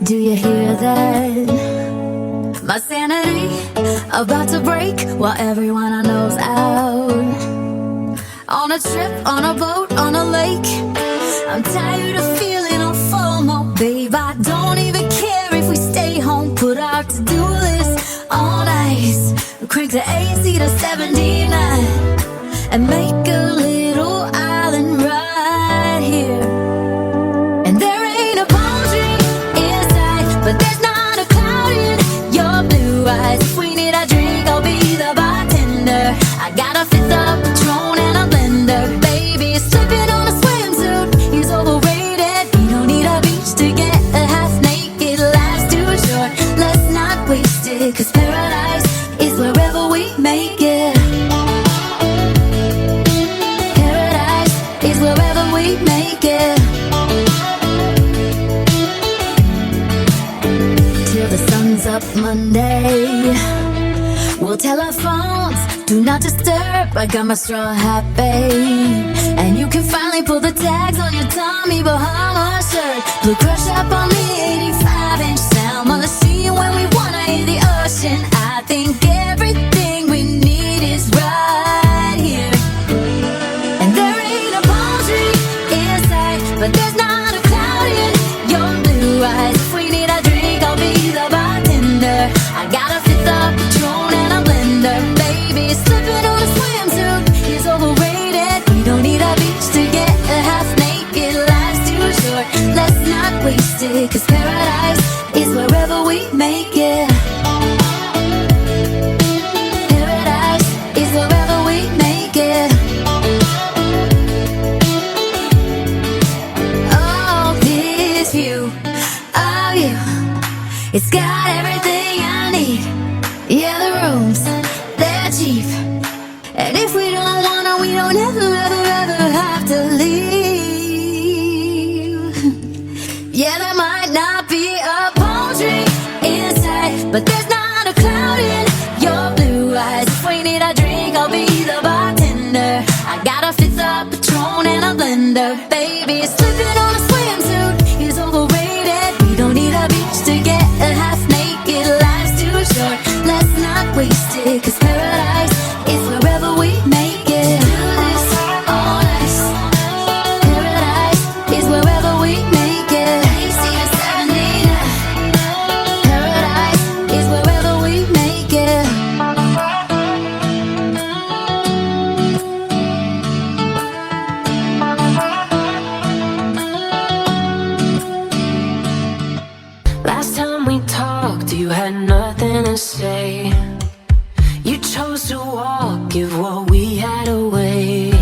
Do you hear that? My sanity about to break while everyone I know's out. On a trip, on a boat, on a lake. I'm tired of feeling on FOMO, babe. I don't even care if we stay home. Put our to-do list on ice. Crank the AC to 79 and make a little island right here. And there ain't a palm tree inside, but there's not a cloud in your blue eyes. If we need a drink, I'll be the bartender. I got a fifth of Patron and a blender. Baby, slipping on a swimsuit, he's overrated. You don't need a beach to get a half naked. Life's too short, let's not waste it. Cause paradise is wherever we make it. Paradise is wherever we make it. Till the sun's up Monday, we'll tell our phones, do not disturb. I got my straw hat, babe. And you can finally pull the tags on your Tommy Bahama shirt. Blue crush up on the 85-inch sound machine. When we wanna hit the ocean, I think everything we need is right here. And there ain't a palm tree inside, but there's not a cloud in your blue eyes. If we need a drink, I'll be the bartender. I got a fifth of Patron and a blender. Baby, slipping on a swimsuit, he's overrated. We don't need a beach to get a half naked. Life's too short, let's not waste it. Cause paradise is wherever we make it. Paradise is wherever we make it. Oh, this view of you, it's got everything I need. Yeah, the rooms, they're cheap. And if we don't wanna, we don't ever have to leave. Yeah, there might not be a palm tree inside, but there's not a cloud in your blue eyes. If we need a drink, I'll be the bartender. I got a fifth of Patron and a blender. Baby, slipping on a swimsuit, he's overrated. We don't need a beach to get a half naked. Life's too short, let's not waste it. Cause paradise is wherever we make it. Do this on ice. Paradise is wherever we make it. AC to 79. Paradise is wherever we make it. Last time we talked, you had nothing to say. You chose to walk, give what we had away.